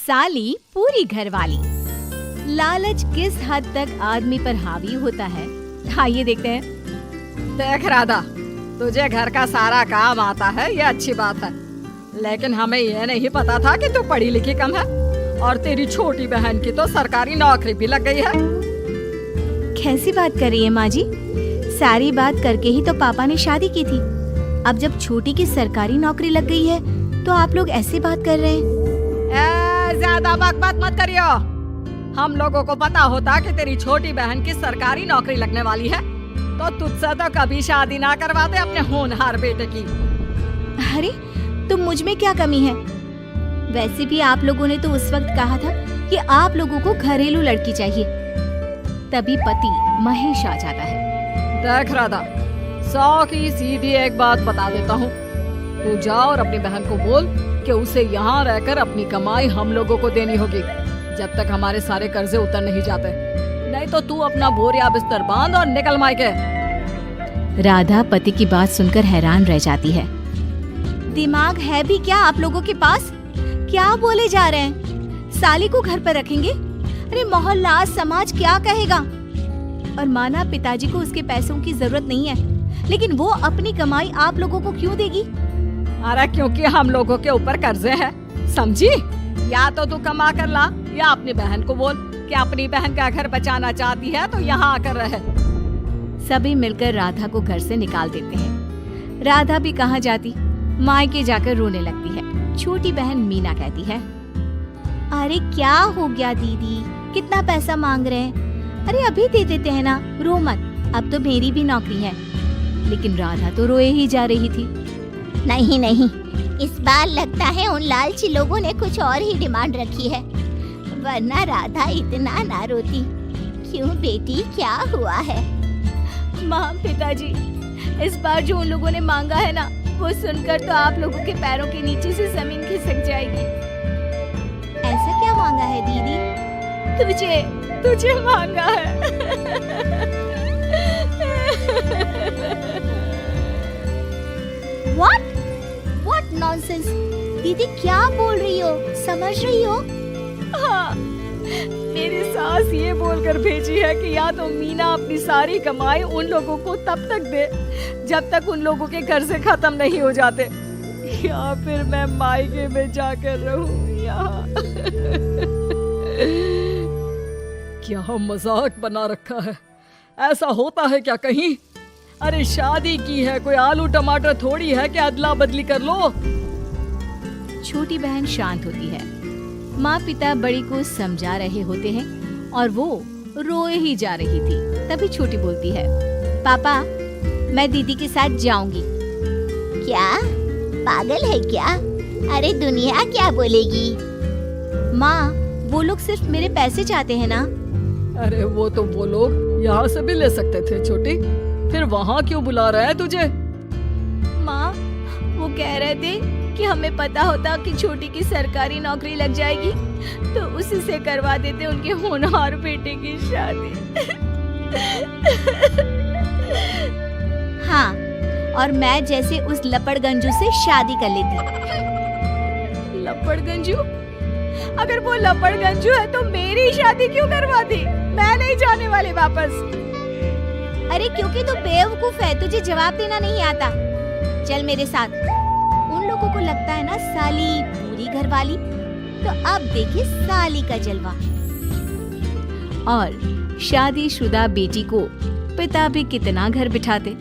साली पूरी घरवाली। लालच किस हद तक आदमी पर हावी होता है, आइए देखते हैं। देख राधा, तुझे घर का सारा काम आता है, ये अच्छी बात है, लेकिन हमें ये नहीं पता था कि तू पढ़ी लिखी कम है और तेरी छोटी बहन की तो सरकारी नौकरी भी लग गई है। कैसी बात कर रही है माँ जी? सारी बात करके ही तो पापा ने शादी की थी। अब जब छोटी की सरकारी नौकरी लग गई है तो आप लोग ऐसी बात कर रहे हैं। ज्यादा बकवास मत करियो। हम लोगों को पता होता कि तेरी छोटी बहन की सरकारी नौकरी लगने वाली है तो तुझसे तो कभी शादी ना करवाते अपने होनहार बेटे की। अरे तो मुझ में क्या कमी है? वैसे भी आप लोगों ने तो उस वक्त कहा था कि आप लोगों को घरेलू लड़की चाहिए, तभी पति महेश आ जाता है। देख राधा, 100 की सीधी एक बात बता देता हूँ, तू जा और अपनी बहन को बोल कि उसे यहाँ रहकर अपनी कमाई हम लोगों को देनी होगी जब तक हमारे सारे कर्जे उतर नहीं जाते, नहीं तो तू अपना बोरिया बिस्तर बांध और निकल मायके। राधा पति की बात सुनकर हैरान रह जाती है। दिमाग है भी क्या आप लोगों के पास? क्या बोले जा रहे हैं? साली को घर पर रखेंगे? अरे मोहल्ला समाज क्या कहेगा? और माना पिताजी को उसके पैसों की जरूरत नहीं है, लेकिन वो अपनी कमाई आप लोगों को क्यों देगी? अरे क्योंकि हम लोगों के ऊपर कर्जे हैं, समझी? या तो तू कमा कर ला या अपनी बहन को बोल कि अपनी बहन का घर बचाना चाहती है तो यहाँ आकर रहे। सभी मिलकर राधा को घर से निकाल देते हैं। राधा भी कहाँ जाती, मायके जाकर रोने लगती है। छोटी बहन मीना कहती है, अरे क्या हो गया दीदी, कितना पैसा मांग रहे हैं? अरे अभी दे देते हैं ना, रो मत, अब तो मेरी भी नौकरी है। लेकिन राधा तो रोए ही जा रही थी। नहीं नहीं, इस बार लगता है उन लालची लोगों ने कुछ और ही डिमांड रखी है, वरना राधा इतना ना रोती। क्यों बेटी, क्या हुआ है? माँ पिताजी, इस बार जो उन लोगों ने मांगा है ना, वो सुनकर तो आप लोगों के पैरों के नीचे से जमीन खिसक जाएगी। ऐसा क्या मांगा है दीदी? तुझे मांगा है। What nonsense? दीदी क्या बोल रही हो, समझ रही हो? हाँ, मेरी सास ये बोलकर भेजी है कि या तो मीना अपनी सारी कमाई उन लोगों को तब तक दे जब तक उन लोगों के कर्जे खत्म नहीं हो जाते, या फिर मैं मायके में जाकर रहूं यहाँ। क्या मजाक बना रखा है, ऐसा होता है क्या कहीं? अरे शादी की है, कोई आलू टमाटर थोड़ी है कि अदला बदली कर लो। छोटी बहन शांत होती है। माँ पिता बड़ी को समझा रहे होते हैं और वो रोए ही जा रही थी। तभी छोटी बोलती है, पापा मैं दीदी के साथ जाऊंगी। क्या पागल है क्या? अरे दुनिया क्या बोलेगी? माँ वो लोग सिर्फ मेरे पैसे चाहते हैं ना। अरे वो तो वो लोग यहाँ से भी ले सकते थे छोटी, फिर वहाँ क्यों बुला रहा है तुझे? माँ वो कह रहे थे कि हमें पता होता कि छोटी की सरकारी नौकरी लग जाएगी तो उसी से करवा देते उनके होनहार बेटे की शादी। हाँ, और मैं जैसे उस लपड़गंजू से शादी कर लेती। लपड़गंजू? अगर वो लपड़गंजू है तो मेरी शादी क्यों करवाती? मैं नहीं जाने वाली वापस। अरे क्योंकि तू बेवकूफ है, तुझे जवाब देना नहीं आता। चल मेरे साथ। उन लोगों को लगता है ना साली पूरी घरवाली, तो अब देखिए साली का जलवा। और शादीशुदा बेटी को पिता भी कितना घर बिठाते।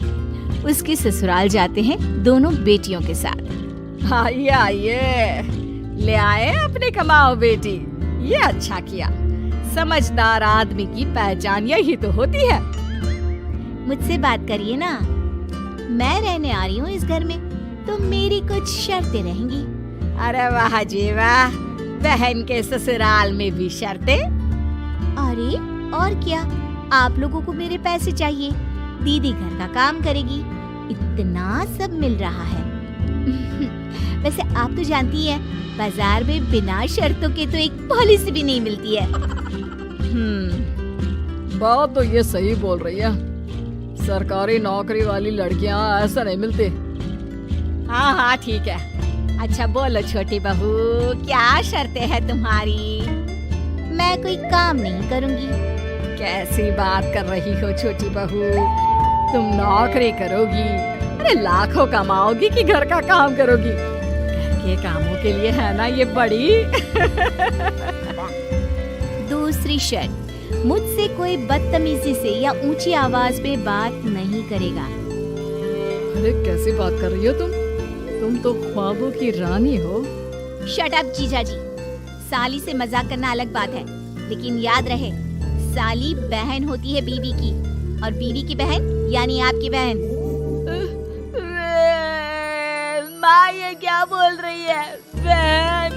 उसके ससुराल जाते हैं दोनों बेटियों के साथ। आइए आइए, ले आए अपनी कमाओ बेटी, ये अच्छा किया। समझदार आदमी की पहचान यही तो होती है। मुझसे बात करिए ना, मैं रहने आ रही हूँ इस घर में, तो मेरी कुछ शर्तें रहेंगी। अरे वाह जी वाह, बहन के ससुराल में भी शर्तें? अरे और क्या, आप लोगों को मेरे पैसे चाहिए, दीदी घर का काम करेगी, इतना सब मिल रहा है। वैसे आप तो जानती हैं, बाजार में बिना शर्तों के तो एक पॉलिसी भी नहीं मिलती है। बात तो ये सही बोल रही है, सरकारी नौकरी वाली लड़कियां ऐसा नहीं मिलती। हाँ हाँ ठीक है, अच्छा बोलो छोटी बहू, क्या शर्तें हैं तुम्हारी? मैं कोई काम नहीं करूंगी। कैसी बात कर रही हो छोटी बहू, तुम नौकरी करोगी? अरे लाखों कमाओगी कि घर का काम करोगी? घर के कामों के लिए है ना ये बड़ी। दूसरी शर्त, मुझसे कोई बदतमीजी से या ऊंची आवाज में बात नहीं करेगा। अरे कैसी बात कर रही हो तुम तो ख्वाबों की रानी हो। शट अप जीजा जी, साली से मजाक करना अलग बात है, लेकिन याद रहे साली बहन होती है बीवी की, और बीवी की बहन यानी आपकी बहन। माँ ये क्या बोल रही है? बहन।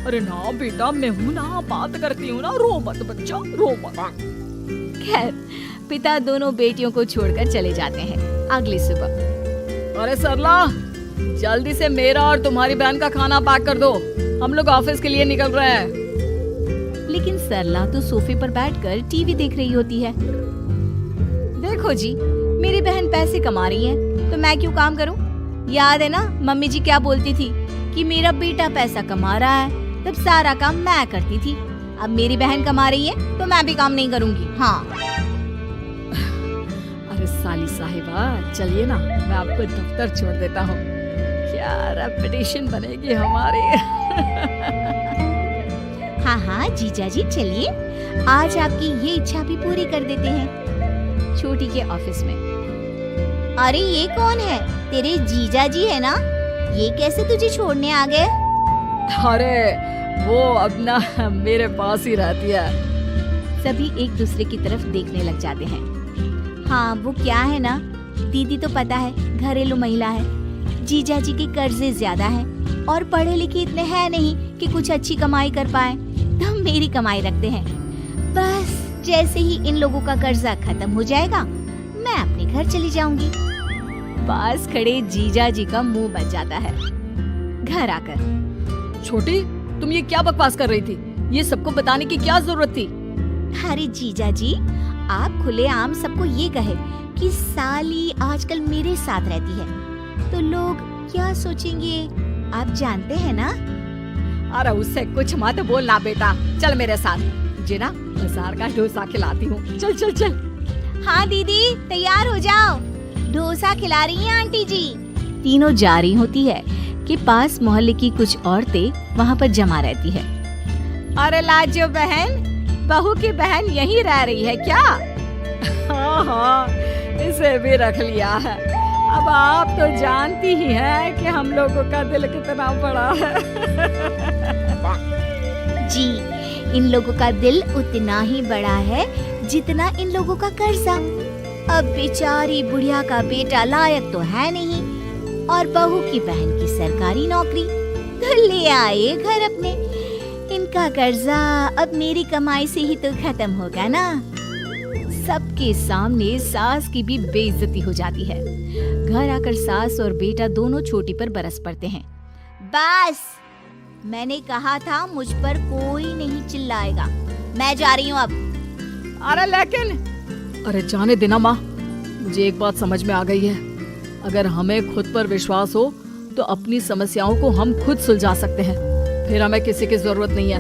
अरे ना बेटा, मैं हूँ ना, बात करती हूँ ना, रो मत बच्चा, रो मत। खैर, पिता दोनों बेटियों को छोड़कर चले जाते हैं। अगली सुबह, अरे सरला, जल्दी से मेरा और तुम्हारी बहन का खाना पैक कर दो, हम लोग ऑफिस के लिए निकल रहे हैं। लेकिन सरला तो सोफे पर बैठकर टीवी देख रही होती है। देखो जी, मेरी बहन पैसे कमा रही है तो मैं क्यों काम करूं? याद है ना मम्मी जी क्या बोलती थी कि मेरा बेटा पैसा कमा रहा है, तब सारा काम मैं करती थी। अब मेरी बहन कमा रही है तो मैं भी काम नहीं करूंगी। हाँ। अरे साली साहिबा, चलिए ना, मैं आपको दफ्तर छोड़ देता हूँ। क्या रेपुटेशन बनेगी हमारी। हाँ हाँ जीजा जी चलिए, आज आपकी ये इच्छा भी पूरी कर देते हैं। छोटी के ऑफिस में, अरे ये कौन है? तेरे जीजा जी है ना? ये कैसे तुझे छोड़ने आ गए? अरे वो अब ना मेरे पास ही रहती है। सभी एक दूसरे की तरफ देखने लग जाते हैं। हाँ वो क्या है ना, दीदी तो पता है घरेलू महिला है, जीजा जी के कर्जे ज्यादा हैं और पढ़े लिखे इतने हैं नहीं कि कुछ अच्छी कमाई कर पाए, तो मेरी कमाई रखते हैं। बस जैसे ही इन लोगों का कर्जा खत्म हो जाएगा मैं अपने घर चली जाऊंगी। पास खड़े जीजा जी का मुंह बच जाता है। घर आकर, छोटी तुम ये क्या बकवास कर रही थी? ये सबको बताने की क्या जरूरत थी? अरे जीजा जी, आप खुलेआम सबको ये कहे कि साली आजकल मेरे साथ रहती है, तो लोग क्या सोचेंगे आप जानते हैं ना? अरे उससे कुछ मत बोलना बेटा, चल मेरे साथ, मुझे ना बाजार का डोसा खिलाती हूँ। चल चल चल। हाँ दीदी तैयार हो जाओ, डोसा खिला रही हैं आंटी जी। तीनों जा रही होती है कि पास मोहल्ले की कुछ औरतें वहाँ पर जमा रहती है। अरे लाजो बहन, बहू की बहन यहीं रह रही है क्या? हाँ हाँ, इसे भी रख लिया है। अब आप तो जानती ही हैं कि हम लोगों का दिल कितना बड़ा है। जी, इन लोगों का दिल उतना ही बड़ा है जितना इन लोगों का कर्जा। अब बेचारी बुढ़िया का बेटा लायक तो है नहीं और बहू की बहन की सरकारी नौकरी, तो ले आए घर अपने। इनका कर्जा अब मेरी कमाई से ही तो खत्म होगा ना। सबके सामने सास की भी बेइज्जती हो जाती है। घर आकर सास और बेटा दोनों छोटी पर बरस पड़ते हैं। बस, मैंने कहा था मुझ पर कोई नहीं चिल्लाएगा। मैं जा रही हूँ अब। अरे लेकिन, अरे जाने देना माँ, मुझे एक बात समझ में आ गई है, अगर हमें खुद पर विश्वास हो तो अपनी समस्याओं को हम खुद सुलझा सकते हैं, फिर हमें किसी की जरूरत नहीं है।